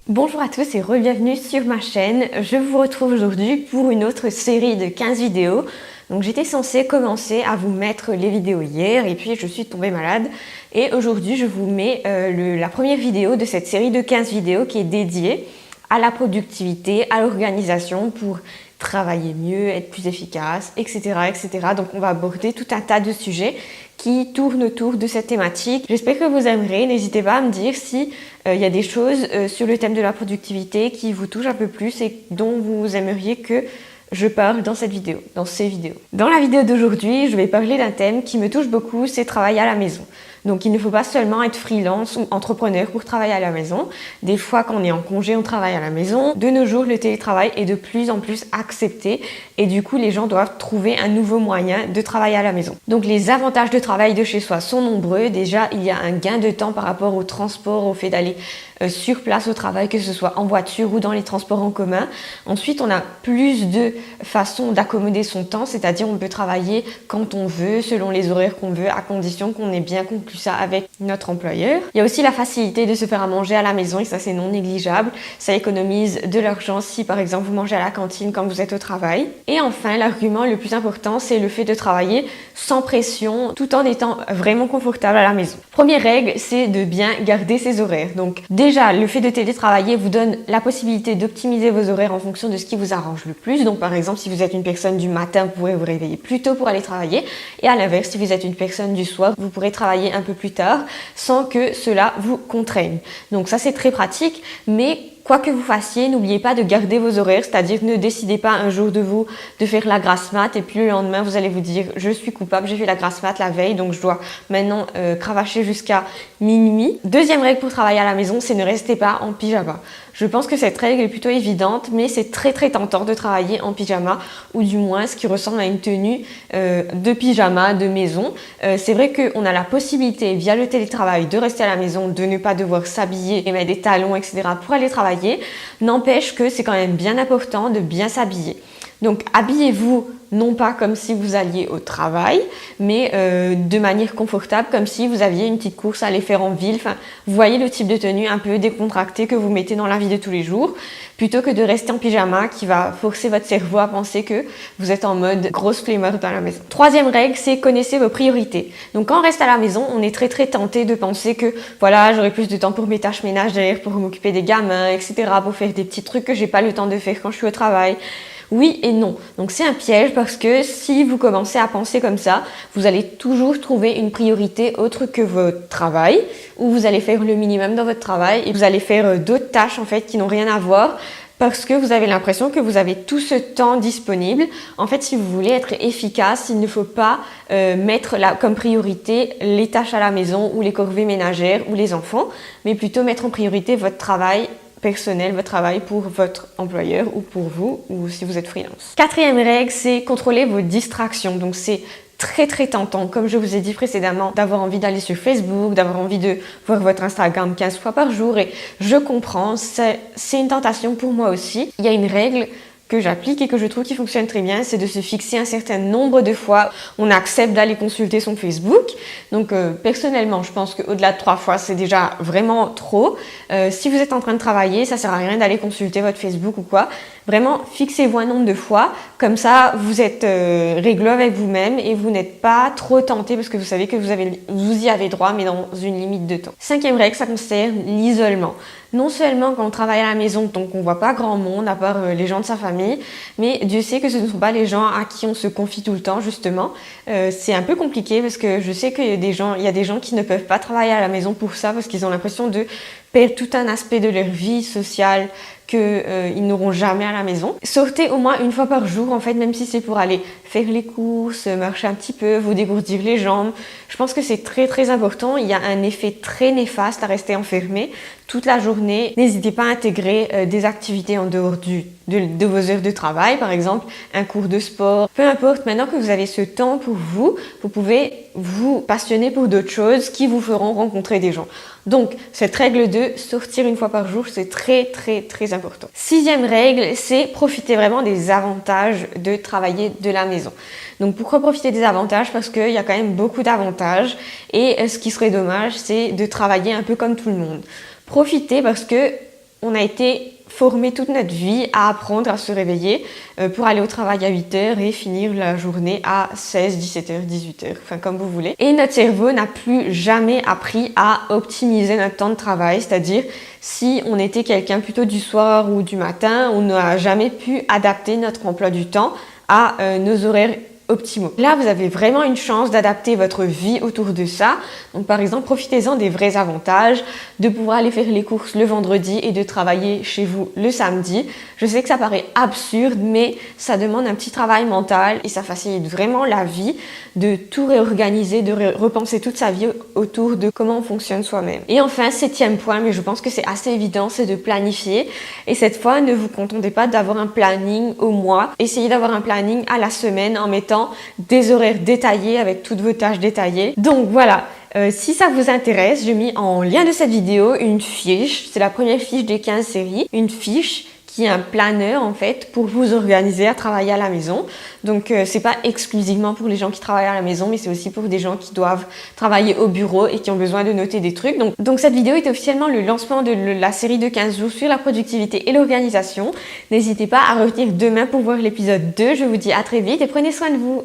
Bonjour à tous et re-bienvenue sur ma chaîne. Je vous retrouve aujourd'hui pour une autre série de 15 vidéos. Donc j'étais censée commencer à vous mettre les vidéos hier et puis je suis tombée malade. Et aujourd'hui je vous mets la première vidéo de cette série de 15 vidéos qui est dédiée à la productivité, à l'organisation pour travailler mieux, être plus efficace, etc., etc. Donc on va aborder tout un tas de sujets qui tournent autour de cette thématique. J'espère que vous aimerez. N'hésitez pas à me dire si il y a des choses sur le thème de la productivité qui vous touchent un peu plus et dont vous aimeriez que je parle dans cette vidéo, dans ces vidéos. Dans la vidéo d'aujourd'hui, je vais parler d'un thème qui me touche beaucoup, c'est travailler à la maison. Donc il ne faut pas seulement être freelance ou entrepreneur pour travailler à la maison. Des fois quand on est en congé, on travaille à la maison. De nos jours, le télétravail est de plus en plus accepté et du coup les gens doivent trouver un nouveau moyen de travailler à la maison. Donc les avantages de travail de chez soi sont nombreux. Déjà, il y a un gain de temps par rapport au transport, au fait d'aller sur place au travail, que ce soit en voiture ou dans les transports en commun. Ensuite, on a plus de façons d'accommoder son temps, c'est-à-dire on peut travailler quand on veut, selon les horaires qu'on veut, à condition qu'on ait bien conclu ça avec notre employeur. Il y a aussi la facilité de se faire à manger à la maison et ça c'est non négligeable. Ça économise de l'argent si par exemple vous mangez à la cantine quand vous êtes au travail. Et enfin, l'argument le plus important, c'est le fait de travailler sans pression tout en étant vraiment confortable à la maison. Première règle, c'est de bien garder ses horaires. Donc déjà, le fait de télétravailler vous donne la possibilité d'optimiser vos horaires en fonction de ce qui vous arrange le plus. Donc par exemple, si vous êtes une personne du matin, vous pourrez vous réveiller plus tôt pour aller travailler. Et à l'inverse, si vous êtes une personne du soir, vous pourrez travailler un peu plus tard sans que cela vous contraigne. Donc ça, c'est très pratique, mais quoi que vous fassiez, n'oubliez pas de garder vos horaires, c'est-à-dire ne décidez pas un jour de faire la grasse mat et puis le lendemain vous allez vous dire je suis coupable, j'ai fait la grasse mat la veille donc je dois maintenant cravacher jusqu'à minuit. Deuxième règle pour travailler à la maison, c'est ne restez pas en pyjama. Je pense que cette règle est plutôt évidente, mais c'est très tentant de travailler en pyjama ou du moins ce qui ressemble à une tenue de pyjama de maison. C'est vrai qu'on a la possibilité via le télétravail de rester à la maison, de ne pas devoir s'habiller et mettre des talons, etc. pour aller travailler. N'empêche que c'est quand même bien important de bien s'habiller. Donc habillez-vous non pas comme si vous alliez au travail, mais de manière confortable, comme si vous aviez une petite course à aller faire en ville. Enfin, vous voyez le type de tenue un peu décontractée que vous mettez dans la vie de tous les jours, plutôt que de rester en pyjama qui va forcer votre cerveau à penser que vous êtes en mode grosse flemmarde dans la maison. Troisième règle, c'est connaissez vos priorités. Donc quand on reste à la maison, on est très tenté de penser que voilà, j'aurai plus de temps pour mes tâches ménagères, pour m'occuper des gamins, etc., pour faire des petits trucs que j'ai pas le temps de faire quand je suis au travail. Oui et non. Donc c'est un piège parce que si vous commencez à penser comme ça, vous allez toujours trouver une priorité autre que votre travail, où vous allez faire le minimum dans votre travail et vous allez faire d'autres tâches en fait qui n'ont rien à voir parce que vous avez l'impression que vous avez tout ce temps disponible. En fait, si vous voulez être efficace, il ne faut pas mettre comme priorité les tâches à la maison ou les corvées ménagères ou les enfants, mais plutôt mettre en priorité votre travail personnel, votre travail pour votre employeur ou pour vous, ou si vous êtes freelance. Quatrième règle, c'est contrôler vos distractions. Donc c'est très tentant, comme je vous ai dit précédemment, d'avoir envie d'aller sur Facebook, d'avoir envie de voir votre Instagram 15 fois par jour et je comprends, c'est une tentation pour moi aussi. Il y a une règle que j'applique et que je trouve qui fonctionne très bien, c'est de se fixer un certain nombre de fois. On accepte d'aller consulter son Facebook. Donc personnellement, je pense qu'au-delà de 3 fois, c'est déjà vraiment trop. Si vous êtes en train de travailler, ça sert à rien d'aller consulter votre Facebook ou quoi. Vraiment, fixez-vous un nombre de fois. Comme ça, vous êtes réglo avec vous-même et vous n'êtes pas trop tenté parce que vous savez que vous y avez droit, mais dans une limite de temps. Cinquième règle, ça concerne l'isolement. Non seulement quand on travaille à la maison, donc on voit pas grand monde à part les gens de sa famille, mais Dieu sait que ce ne sont pas les gens à qui on se confie tout le temps, justement. C'est un peu compliqué parce que je sais qu'il y a des gens qui ne peuvent pas travailler à la maison pour ça parce qu'ils ont l'impression de perdre tout un aspect de leur vie sociale qu'ils n'auront jamais à la maison. Sortez au moins une fois par jour, en fait, même si c'est pour aller faire les courses, marcher un petit peu, vous dégourdir les jambes. Je pense que c'est très important. Il y a un effet très néfaste à rester enfermé toute la journée. N'hésitez pas à intégrer des activités en dehors de vos heures de travail, par exemple un cours de sport. Peu importe, maintenant que vous avez ce temps pour vous, vous pouvez vous passionner pour d'autres choses qui vous feront rencontrer des gens. Donc, cette règle de sortir une fois par jour, c'est très important. Sixième règle, c'est profiter vraiment des avantages de travailler de la maison. Donc, pourquoi profiter des avantages? Parce qu'il y a quand même beaucoup d'avantages et ce qui serait dommage, c'est de travailler un peu comme tout le monde. Profitez parce que on a été formé toute notre vie à apprendre à se réveiller pour aller au travail à 8h et finir la journée à 16, 17h, 18h, enfin comme vous voulez. Et notre cerveau n'a plus jamais appris à optimiser notre temps de travail, c'est-à-dire si on était quelqu'un plutôt du soir ou du matin, on n'a jamais pu adapter notre emploi du temps à nos horaires optimaux. Là, vous avez vraiment une chance d'adapter votre vie autour de ça. Donc, par exemple, profitez-en des vrais avantages, de pouvoir aller faire les courses le vendredi et de travailler chez vous le samedi. Je sais que ça paraît absurde, mais ça demande un petit travail mental et ça facilite vraiment la vie de tout réorganiser, de repenser toute sa vie autour de comment on fonctionne soi-même. Et enfin, 7e point, mais je pense que c'est assez évident, c'est de planifier. Et cette fois, ne vous contentez pas d'avoir un planning au mois. Essayez d'avoir un planning à la semaine en mettant des horaires détaillés avec toutes vos tâches détaillées. Donc voilà, si ça vous intéresse, j'ai mis en lien de cette vidéo une fiche. C'est la première fiche des 15 séries. Une fiche qui est un planeur en fait pour vous organiser à travailler à la maison. Donc c'est pas exclusivement pour les gens qui travaillent à la maison, mais c'est aussi pour des gens qui doivent travailler au bureau et qui ont besoin de noter des trucs. Donc cette vidéo est officiellement le lancement de la série de 15 jours sur la productivité et l'organisation. N'hésitez pas à revenir demain pour voir l'épisode 2. Je vous dis à très vite et prenez soin de vous.